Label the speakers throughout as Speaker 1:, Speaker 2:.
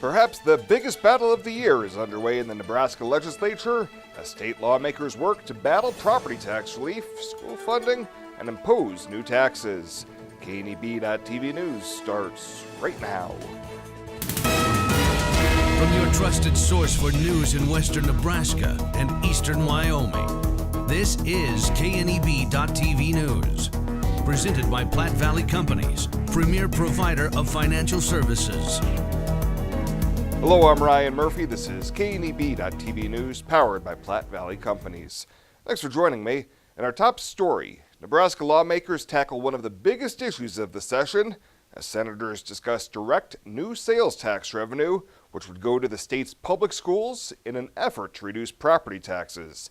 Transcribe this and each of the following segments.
Speaker 1: Perhaps the biggest battle of the year is underway in the Nebraska legislature as state lawmakers work to battle property tax relief, school funding, and impose new taxes. KNEB.TV News starts right now.
Speaker 2: From your trusted source for news in western Nebraska and eastern Wyoming, this is KNEB.TV News. Presented by Platte Valley Companies, premier provider of financial services.
Speaker 1: Hello, I'm Ryan Murphy. This is KNEB.TV News, powered by Platte Valley Companies. Thanks for joining me. In our top story, Nebraska lawmakers tackle one of the biggest issues of the session as senators discuss direct new sales tax revenue, which would go to the state's public schools in an effort to reduce property taxes.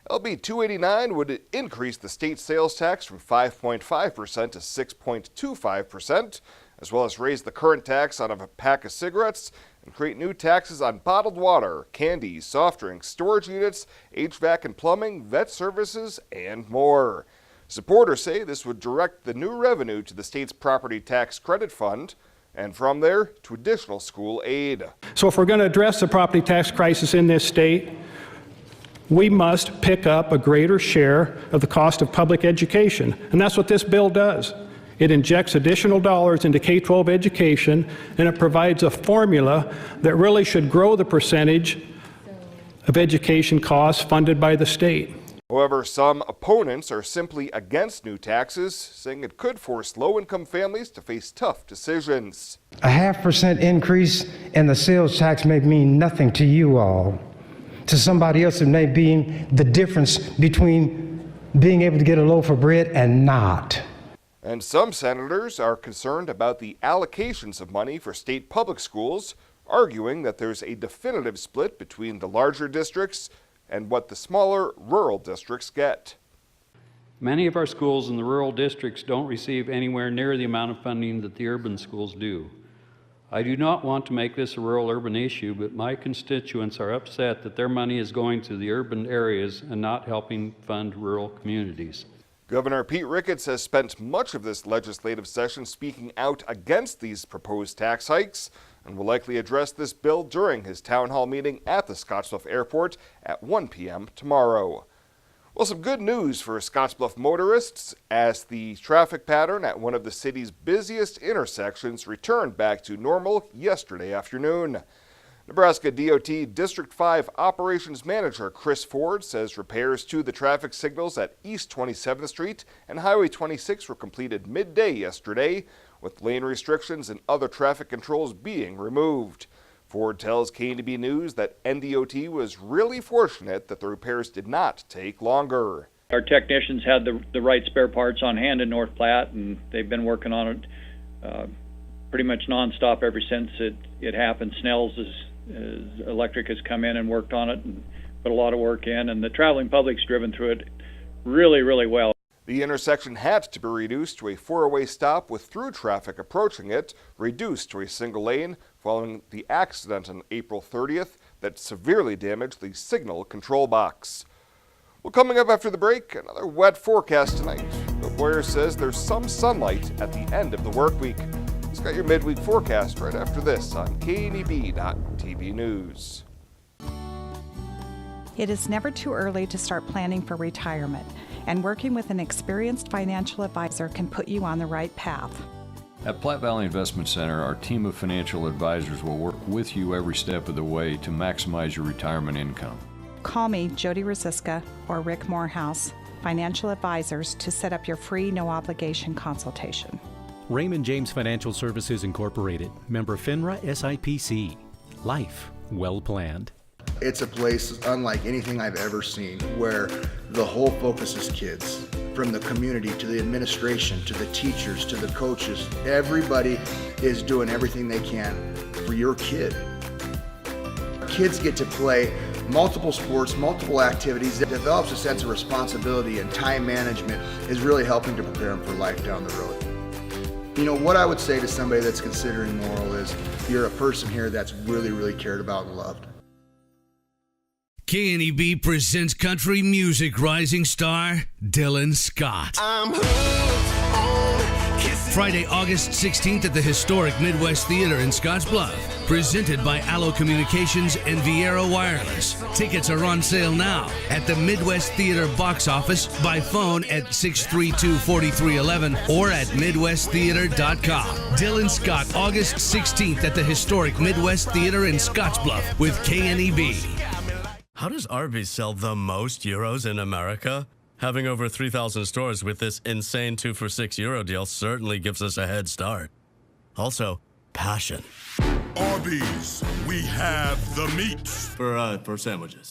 Speaker 1: LB 289 would increase the state sales tax from 5.5% to 6.25%, as well as raise the current tax on a pack of cigarettes and create new taxes on bottled water, candy, soft drinks, storage units, HVAC and plumbing, vet services, and more. Supporters say this would direct the new revenue to the state's property tax credit fund, and from there to additional school aid.
Speaker 3: So if we're going to address the property tax crisis in this state, we must pick up a greater share of the cost of public education. And that's what this bill does. It injects additional dollars into K-12 education, and it provides a formula that really should grow the percentage of education costs funded by the state.
Speaker 1: However, some opponents are simply against new taxes, saying it could force low-income families to face tough decisions.
Speaker 4: A 0.5% increase in the sales tax may mean nothing to you all. To somebody else, it may be the difference between being able to get a loaf of bread and not.
Speaker 1: And some senators are concerned about the allocations of money for state public schools, arguing that there's a definitive split between the larger districts and what the smaller rural districts get.
Speaker 5: Many of our schools in the rural districts don't receive anywhere near the amount of funding that the urban schools do. I do not want to make this a rural-urban issue, but my constituents are upset that their money is going to the urban areas and not helping fund rural communities.
Speaker 1: Governor Pete Ricketts has spent much of this legislative session speaking out against these proposed tax hikes and will likely address this bill during his town hall meeting at the Scottsbluff Airport at 1 p.m. tomorrow. Well, some good news for Scottsbluff motorists as the traffic pattern at one of the city's busiest intersections returned back to normal yesterday afternoon. Nebraska DOT District 5 Operations Manager Chris Ford says repairs to the traffic signals at East 27th Street and Highway 26 were completed midday yesterday, with lane restrictions and other traffic controls being removed. Ford tells KNEB News that NDOT was really fortunate that the repairs did not take longer.
Speaker 6: Our technicians had the right spare parts on hand in North Platte, and they've been working on it pretty much nonstop ever since it happened. Snell's Electric has come in and worked on it and put a lot of work in, and the traveling public's driven through it really, really well.
Speaker 1: The intersection had to be reduced to a four-way stop with through traffic approaching it, reduced to a single lane following the accident on April 30th that severely damaged the signal control box. Well, coming up after the break, another wet forecast tonight. The Boyer says there's some sunlight at the end of the work week. It's got your midweek forecast right after this on KNEB.TV News.
Speaker 7: It is never too early to start planning for retirement, and working with an experienced financial advisor can put you on the right path.
Speaker 8: At Platte Valley Investment Center, our team of financial advisors will work with you every step of the way to maximize your retirement income.
Speaker 7: Call me, Jody Rosiska, or Rick Morehouse, financial advisors, to set up your free, no-obligation consultation.
Speaker 9: Raymond James Financial Services Incorporated, member FINRA SIPC. Life well planned.
Speaker 10: It's a place unlike anything I've ever seen, where the whole focus is kids. From the community to the administration to the teachers to the coaches, everybody is doing everything they can for your kid. Kids get to play multiple sports, multiple activities. It develops a sense of responsibility, and time management is really helping to prepare them for life down the road. You know, what I would say to somebody that's considering moral is you're a person here that's really, really cared about and loved.
Speaker 2: KNEB presents country music rising star Dylan Scott.
Speaker 11: I'm hooked on kissing.
Speaker 2: Friday, August 16th at the historic Midwest Theater in Scottsbluff. Presented by Allo Communications and Viera Wireless. Tickets are on sale now at the Midwest Theater box office, by phone at 632-4311 or at midwesttheater.com. Dylan Scott, August 16th at the historic Midwest Theater in Scottsbluff with KNEB.
Speaker 11: How does Arby's sell the most euros in America? Having over 3,000 stores with this insane 2 for €6 deal certainly gives us a head start. Also, passion.
Speaker 12: Arby's, we have the meats.
Speaker 11: For sandwiches.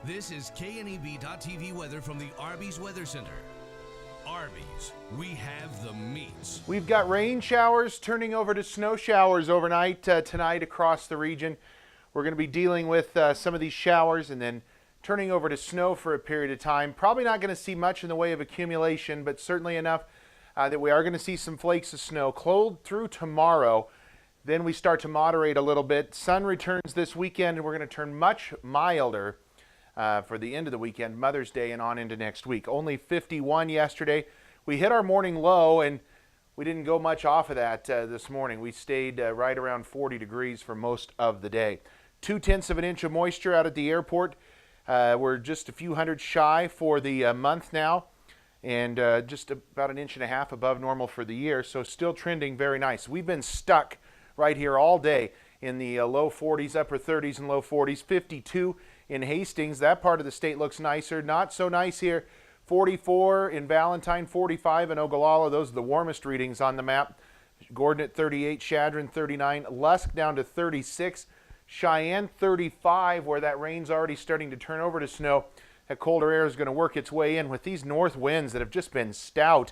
Speaker 2: This is KNEB.TV weather from the Arby's Weather Center. Arby's, we have the meats.
Speaker 13: We've got rain showers turning over to snow showers overnight tonight across the region. We're going to be dealing with some of these showers and then turning over to snow for a period of time. Probably not going to see much in the way of accumulation, but certainly enough that we are going to see some flakes of snow cold through tomorrow. Then we start to moderate a little bit. Sun returns this weekend, and we're going to turn much milder for the end of the weekend, Mother's Day, and on into next week. Only 51 yesterday. We hit our morning low, and we didn't go much off of that this morning. We stayed right around 40 degrees for most of the day. 0.2 of an inch of moisture out at the airport. We're just a few hundred shy for the month now, and just about 1.5 inches above normal for the year, so still trending very nice. We've been stuck right here all day in the low 40s, upper 30s and low 40s. 52 in Hastings. That part of the state looks nicer. Not so nice here. 44 in Valentine, 45 in Ogallala. Those are the warmest readings on the map. Gordon at 38, Chadron 39, Lusk down to 36. Cheyenne 35, where that rain's already starting to turn over to snow. That colder air is going to work its way in with these north winds that have just been stout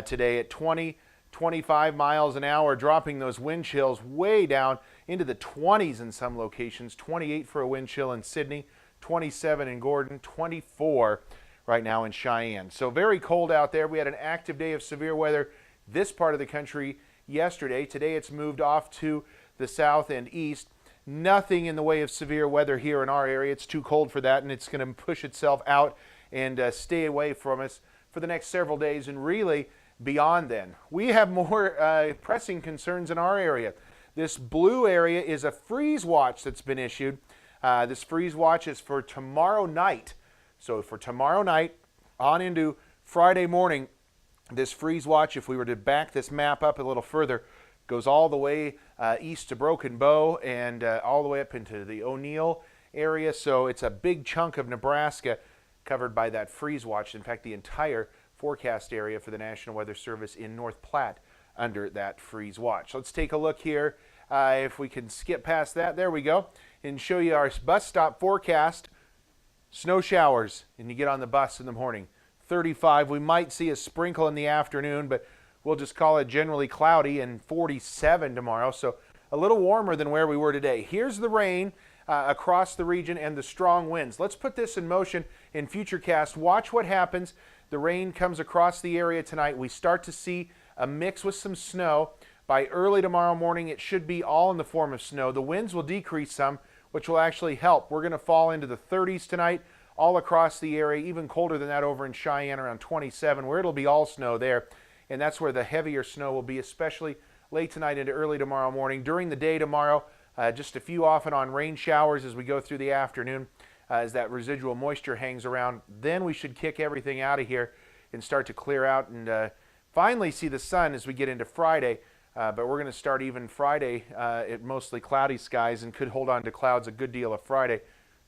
Speaker 13: today at 20, 25 miles an hour, dropping those wind chills way down into the 20s in some locations. 28 for a wind chill in Sydney, 27 in Gordon, 24 right now in Cheyenne. So very cold out there. We had an active day of severe weather this part of the country yesterday. Today it's moved off to the south and east. Nothing in the way of severe weather here in our area. It's too cold for that, and it's going to push itself out and stay away from us for the next several days and really beyond then. We have more pressing concerns in our area. This blue area is a freeze watch that's been issued. This freeze watch is for tomorrow night. So for tomorrow night on into Friday morning, this freeze watch, if we were to back this map up a little further, goes all the way east to Broken Bow and all the way up into the O'Neill area. So it's a big chunk of Nebraska covered by that freeze watch. In fact, the entire forecast area for the National Weather Service in North Platte under that freeze watch. Let's take a look here. If we can skip past that, there we go, and show you our bus stop forecast. Snow showers, and you get on the bus in the morning. 35. We might see a sprinkle in the afternoon, but we'll just call it generally cloudy, and 47 tomorrow, so a little warmer than where we were today. Here's the rain across the region and the strong winds. Let's put this in motion in Futurecast. Watch what happens. The rain comes across the area tonight. We start to see a mix with some snow. By early tomorrow morning, it should be all in the form of snow. The winds will decrease some, which will actually help. We're going to fall into the 30s tonight all across the area, even colder than that over in Cheyenne around 27, where it'll be all snow there. And that's where the heavier snow will be, especially late tonight into early tomorrow morning. During the day tomorrow, just a few off and on rain showers as we go through the afternoon, as that residual moisture hangs around. Then we should kick everything out of here and start to clear out and finally see the sun as we get into Friday. But we're going to start even Friday at mostly cloudy skies and could hold on to clouds a good deal of Friday.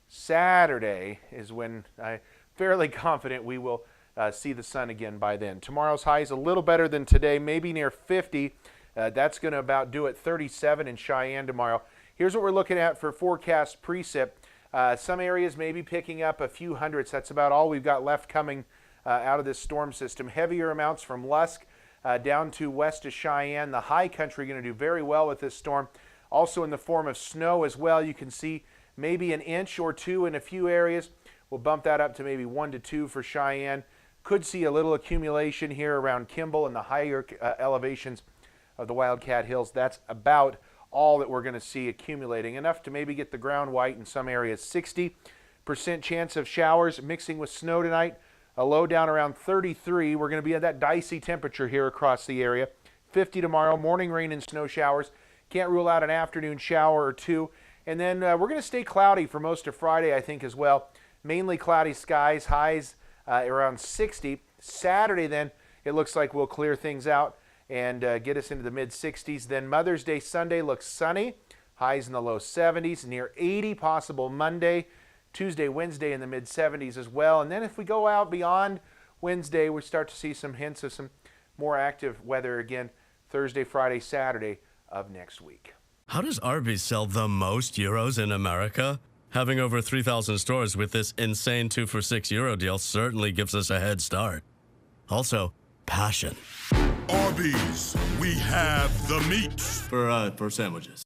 Speaker 13: Saturday is when I'm fairly confident we will see the sun again by then. Tomorrow's high is a little better than today, maybe near 50. That's going to about do it. 37 in Cheyenne tomorrow. Here's what we're looking at for forecast precip. Some areas may be picking up a few hundredths. That's about all we've got left coming out of this storm system. Heavier amounts from Lusk down to west of Cheyenne. The high country going to do very well with this storm. Also in the form of snow as well. You can see maybe an inch or two in a few areas. We'll bump that up to maybe 1 to 2 for Cheyenne. Could see a little accumulation here around Kimball and the higher elevations of the Wildcat Hills. That's about all that we're going to see accumulating. Enough to maybe get the ground white in some areas. 60% chance of showers mixing with snow tonight A low down around 33. We're going to be at that dicey temperature here across the area. 50 tomorrow, morning rain and snow showers. Can't rule out an afternoon shower or two. And then we're going to stay cloudy for most of Friday, I think, as well. Mainly cloudy skies, highs around 60. Saturday, then, it looks like we'll clear things out and get us into the mid-60s. Then Mother's Day Sunday looks sunny. Highs in the low 70s, near 80 possible Monday. Tuesday, Wednesday in the mid-70s as well. And then if we go out beyond Wednesday, we start to see some hints of some more active weather again Thursday, Friday, Saturday of next week.
Speaker 11: How does Arby's sell the most euros in America? Having over 3,000 stores with this insane 2 for €6 deal certainly gives us a head start. Also, passion.
Speaker 12: Arby's, we have the meats.
Speaker 11: For sandwiches.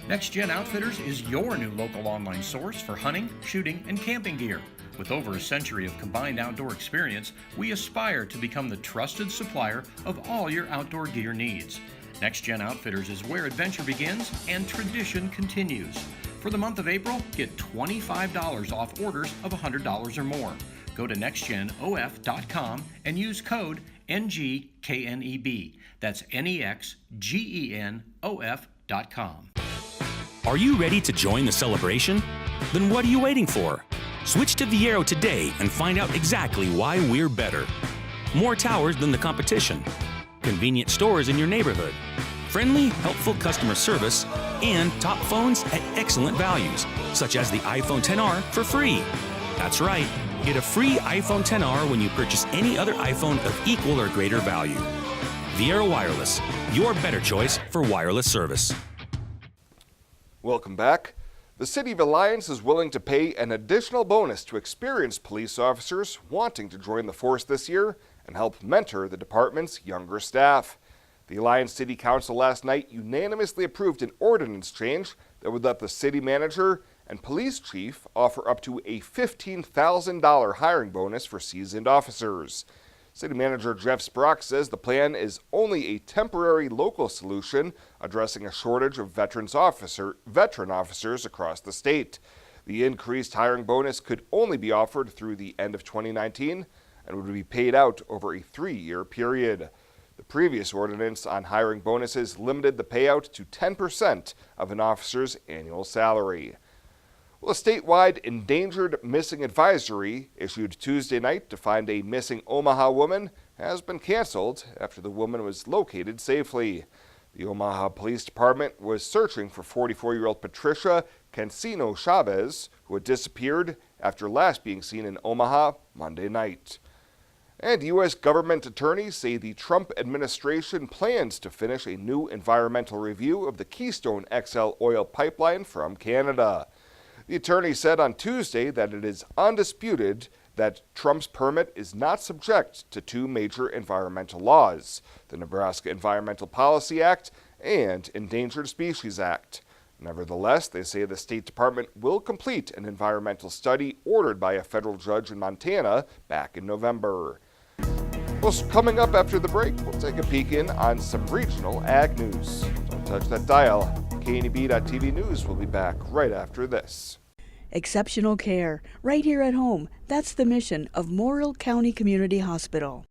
Speaker 14: Next Gen Outfitters is your new local online source for hunting, shooting, and camping gear. With over a century of combined outdoor experience, we aspire to become the trusted supplier of all your outdoor gear needs. Next Gen Outfitters is where adventure begins and tradition continues. For the month of April, get $25 off orders of $100 or more. Go to nextgenof.com and use code NGKNEB. That's NEXGENOF.com.
Speaker 15: Are you ready to join the celebration? Then what are you waiting for? Switch to Viero today and find out exactly why we're better. More towers than the competition. Convenient stores in your neighborhood. Friendly, helpful customer service, and top phones at excellent values, such as the iPhone XR for free. That's right, get a free iPhone XR when you purchase any other iPhone of equal or greater value. Viero Wireless, your better choice for wireless service.
Speaker 1: Welcome back. The City of Alliance is willing to pay an additional bonus to experienced police officers wanting to join the force this year and help mentor the department's younger staff. The Alliance City Council last night unanimously approved an ordinance change that would let the city manager and police chief offer up to a $15,000 hiring bonus for seasoned officers. City Manager Jeff Sprock says the plan is only a temporary local solution addressing a shortage of veteran officers across the state. The increased hiring bonus could only be offered through the end of 2019 and would be paid out over a 3-year period. The previous ordinance on hiring bonuses limited the payout to 10% of an officer's annual salary. Well, a statewide endangered missing advisory issued Tuesday night to find a missing Omaha woman has been canceled after the woman was located safely. The Omaha Police Department was searching for 44-year-old Patricia Cancino Chavez, who had disappeared after last being seen in Omaha Monday night. And U.S. government attorneys say the Trump administration plans to finish a new environmental review of the Keystone XL oil pipeline from Canada. The attorney said on Tuesday that it is undisputed that Trump's permit is not subject to 2 major environmental laws, the Nebraska Environmental Policy Act and Endangered Species Act. Nevertheless, they say the State Department will complete an environmental study ordered by a federal judge in Montana back in November. Well, coming up after the break, we'll take a peek in on some regional ag news. Don't touch that dial. KNEB.TV News will be back right after this.
Speaker 16: Exceptional care, right here at home. That's the mission of Morrill County Community Hospital.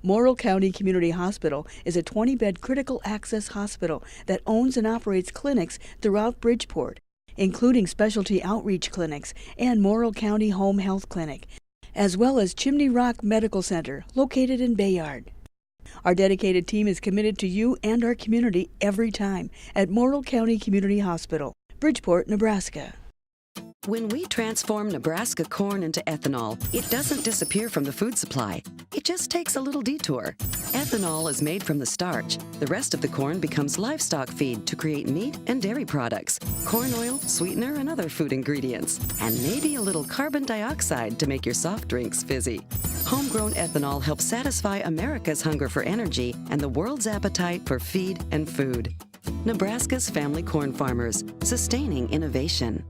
Speaker 16: Morrill County Community Hospital is a 20-bed critical access hospital that owns and operates clinics throughout Bridgeport, including specialty outreach clinics and Morrill County Home Health Clinic, as well as Chimney Rock Medical Center, located in Bayard. Our dedicated team is committed to you and our community every time at Morrill County Community Hospital, Bridgeport, Nebraska.
Speaker 17: When we transform Nebraska corn into ethanol, it doesn't disappear from the food supply. It just takes a little detour. Ethanol is made from the starch. The rest of the corn becomes livestock feed to create meat and dairy products, corn oil, sweetener, and other food ingredients, and maybe a little carbon dioxide to make your soft drinks fizzy. Homegrown ethanol helps satisfy America's hunger for energy and the world's appetite for feed and food. Nebraska's family corn farmers, sustaining innovation.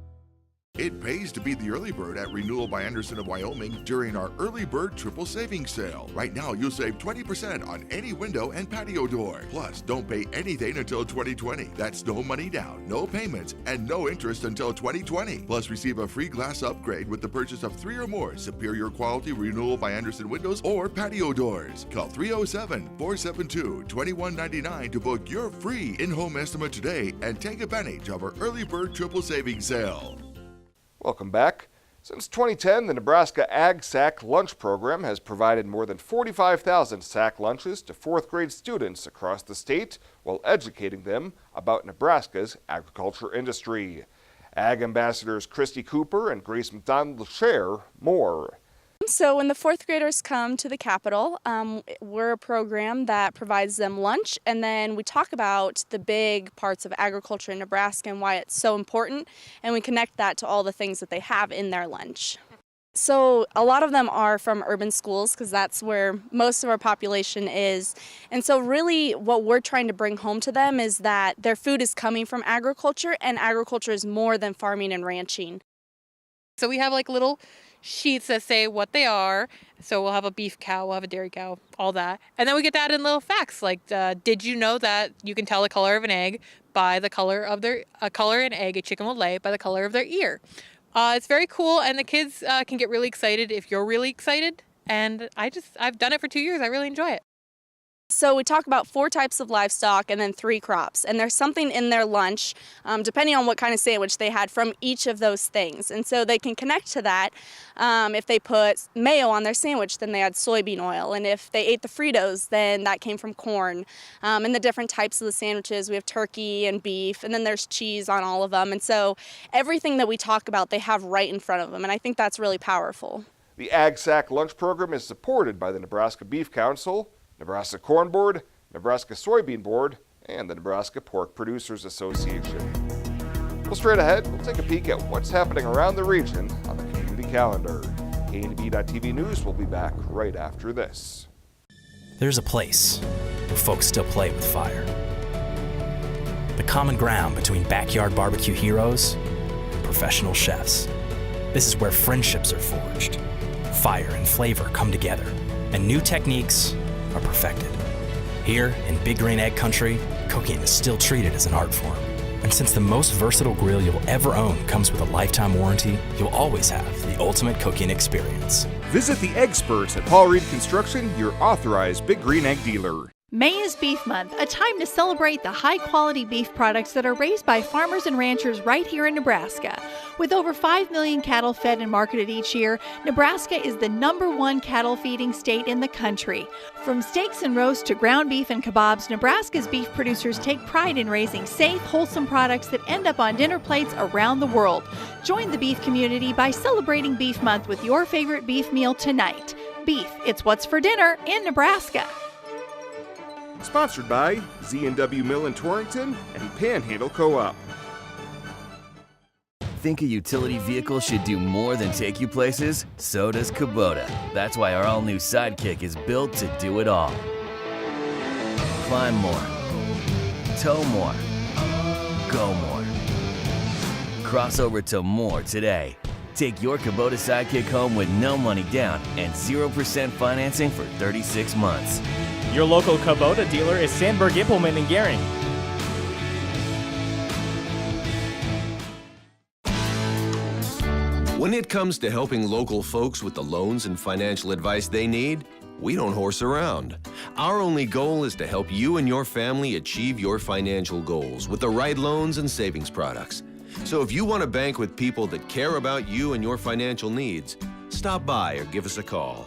Speaker 12: It pays to be the early bird at Renewal by Anderson of Wyoming during our Early Bird Triple Savings Sale. Right now, you'll save 20% on any window and patio door. Plus, don't pay anything until 2020. That's no money down, no payments, and no interest until 2020. Plus, receive a free glass upgrade with the purchase of 3 or more superior quality Renewal by Anderson windows or patio doors. Call 307-472-2199 to book your free in-home estimate today and take advantage of our Early Bird Triple Savings Sale.
Speaker 1: Welcome back. Since 2010, the Nebraska Ag Sack Lunch Program has provided more than 45,000 sack lunches to 4th grade students across the state while educating them about Nebraska's agriculture industry. Ag Ambassadors Christy Cooper and Grace McDonald share more.
Speaker 18: So when the 4th graders come to the Capitol, we're a program that provides them lunch, and then we talk about the big parts of agriculture in Nebraska and why it's so important, and we connect that to all the things that they have in their lunch. So a lot of them are from urban schools because that's where most of our population is. And so really what we're trying to bring home to them is that their food is coming from agriculture, and agriculture is more than farming and ranching.
Speaker 19: So we have like little sheets that say what they are. So we'll have a beef cow, we'll have a dairy cow, all that. And then we get to add in little facts like, did you know that you can tell the color of an egg by the color of an egg a chicken will lay by the color of their ear. It's very cool, and the kids can get really excited if you're really excited. And I've done it for 2 years. I really enjoy it.
Speaker 18: So we talk about 4 types of livestock and then 3 crops. And there's something in their lunch, depending on what kind of sandwich they had from each of those things. And so they can connect to that. If they put mayo on their sandwich, then they had soybean oil. And if they ate the Fritos, then that came from corn. And the different types of the sandwiches, we have turkey and beef, and then there's cheese on all of them. And so everything that we talk about, they have right in front of them. And I think that's really powerful.
Speaker 1: The Ag Sack Lunch Program is supported by the Nebraska Beef Council, Nebraska Corn Board, Nebraska Soybean Board, and the Nebraska Pork Producers Association. Well, straight ahead, we'll take a peek at what's happening around the region on the community calendar. KNB.TV News will be back right after this.
Speaker 20: There's a place where folks still play with fire. The common ground between backyard barbecue heroes and professional chefs. This is where friendships are forged, fire and flavor come together, and new techniques are perfected. Here in Big Green Egg Country, cooking is still treated as an art form. And since the most versatile grill you'll ever own comes with a lifetime warranty, you'll always have the ultimate cooking experience.
Speaker 21: Visit the experts at Paul Reed Construction, your authorized Big Green Egg dealer.
Speaker 22: May is Beef Month, a time to celebrate the high-quality beef products that are raised by farmers and ranchers right here in Nebraska. With over 5 million cattle fed and marketed each year, Nebraska is the #1 cattle feeding state in the country. From steaks and roasts to ground beef and kebabs, Nebraska's beef producers take pride in raising safe, wholesome products that end up on dinner plates around the world. Join the beef community by celebrating Beef Month with your favorite beef meal tonight. Beef, it's what's for dinner in Nebraska.
Speaker 21: Sponsored by Z&W Mill in Torrington and Panhandle Co-op.
Speaker 23: Think a utility vehicle should do more than take you places? So does Kubota. That's why our all-new Sidekick is built to do it all. Climb more. Tow more. Go more. Cross over to more today. Take your Kubota Sidekick home with no money down and 0% financing for 36 months.
Speaker 24: Your local Kubota dealer is Sandberg Implement in Gering.
Speaker 25: When it comes to helping local folks with the loans and financial advice they need, we don't horse around. Our only goal is to help you and your family achieve your financial goals with the right loans and savings products. So if you want to bank with people that care about you and your financial needs, stop by or give us a call.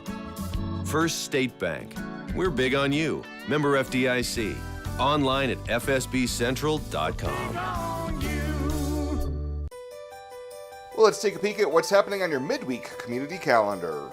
Speaker 25: First State Bank. We're big on you. Member FDIC. Online at fsbcentral.com.
Speaker 1: Well, let's take a peek at what's happening on your midweek community calendar.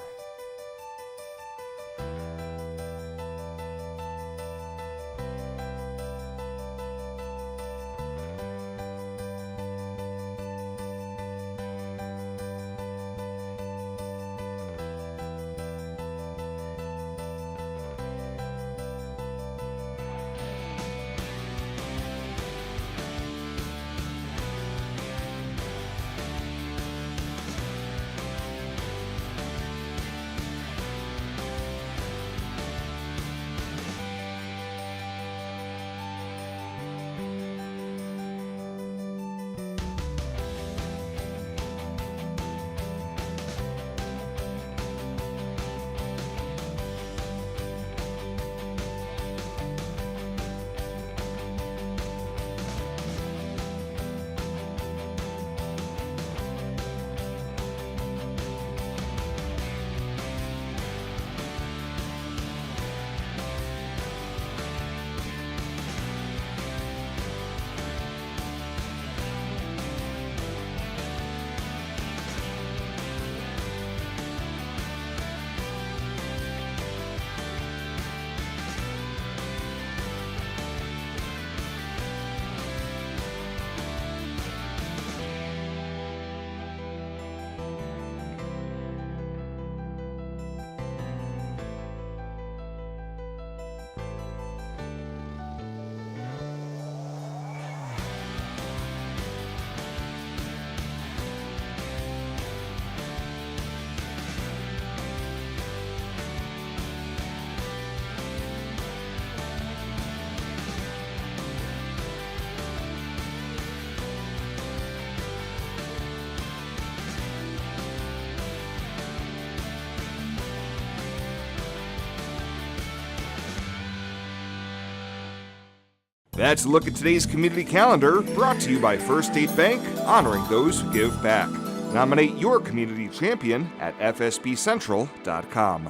Speaker 1: That's a look at today's community calendar, brought to you by First State Bank, honoring those who give back. Nominate your community champion at fsbcentral.com.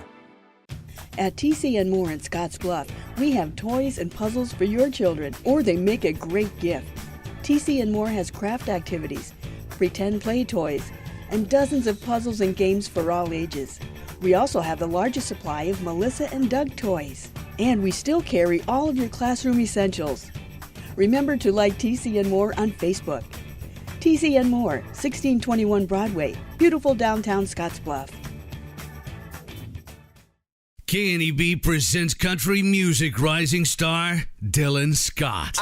Speaker 16: At TC & More in Scottsbluff, we have toys and puzzles for your children, or they make a great gift. TC & More has craft activities, pretend play toys, and dozens of puzzles and games for all ages. We also have the largest supply of Melissa and Doug toys. And we still carry all of your classroom essentials. Remember to like TC & More on Facebook. TC & More, 1621 Broadway, beautiful downtown Scottsbluff.
Speaker 2: KNEB presents country music rising star Dylan Scott.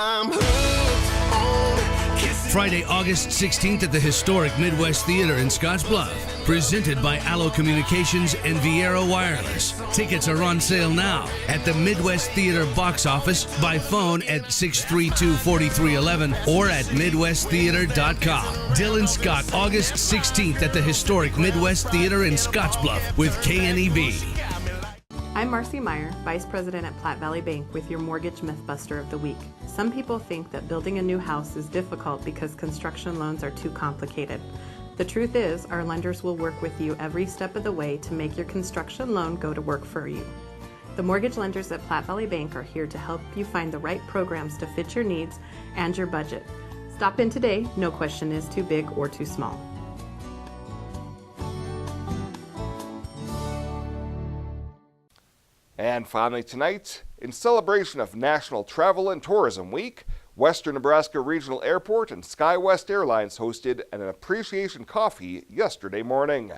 Speaker 2: Friday, August 16th at the historic Midwest Theater in Scottsbluff. Presented by Allo Communications and Viera Wireless. Tickets are on sale now at the Midwest Theater box office, by phone at 632-4311 or at midwesttheater.com. Dylan Scott, August 16th at the historic Midwest Theater in Scottsbluff with KNEB.
Speaker 3: I'm Marcy Meyer, Vice President at Platte Valley Bank with your Mortgage Mythbuster of the Week. Some people think that building a new house is difficult because construction loans are too complicated. The truth is, our lenders will work with you every step of the way to make your construction loan go to work for you. The mortgage lenders at Platte Valley Bank are here to help you find the right programs to fit your needs and your budget. Stop in today, no question is too big or too small.
Speaker 1: And finally tonight, in celebration of National Travel and Tourism Week, Western Nebraska Regional Airport and SkyWest Airlines hosted an appreciation coffee yesterday morning.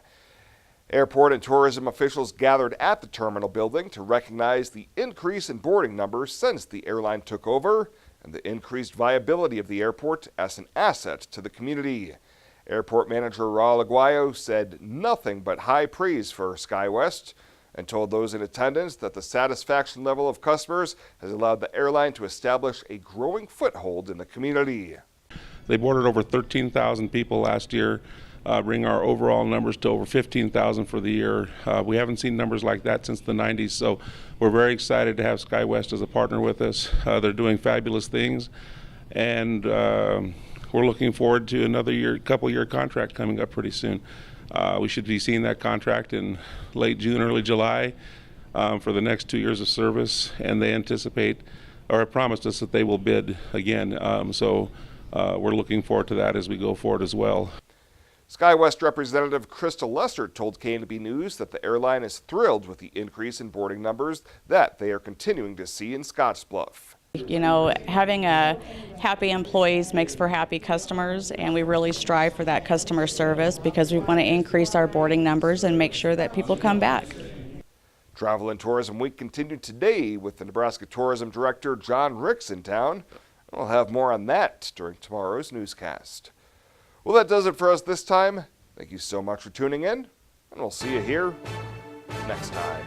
Speaker 1: Airport and tourism officials gathered at the terminal building to recognize the increase in boarding numbers since the airline took over and the increased viability of the airport as an asset to the community. Airport manager Raul Aguayo said nothing but high praise for SkyWest and told those in attendance that the satisfaction level of customers has allowed the airline to establish a growing foothold in the community.
Speaker 4: They boarded over 13,000 people last year, bring our overall numbers to over 15,000 for the year. We haven't seen numbers like that since the 90s, so we're very excited to have SkyWest as a partner with us. They're doing fabulous things, and we're looking forward to another couple-year contract coming up pretty soon. We should be seeing that contract in late June, early July for the next 2 years of service, and they anticipate, or have promised us that they will bid again. So we're looking forward to that as we go forward as well.
Speaker 1: SkyWest Representative Crystal Lester told KNB News that the airline is thrilled with the increase in boarding numbers that they are continuing to see in Scottsbluff.
Speaker 5: You know, having happy employees makes for happy customers, and we really strive for that customer service because we want to increase our boarding numbers and make sure that people come back.
Speaker 1: Travel and Tourism Week continued today with the Nebraska Tourism Director John Ricks in town. We'll have more on that during tomorrow's newscast. Well, that does it for us this time. Thank you so much for tuning in, and we'll see you here next time.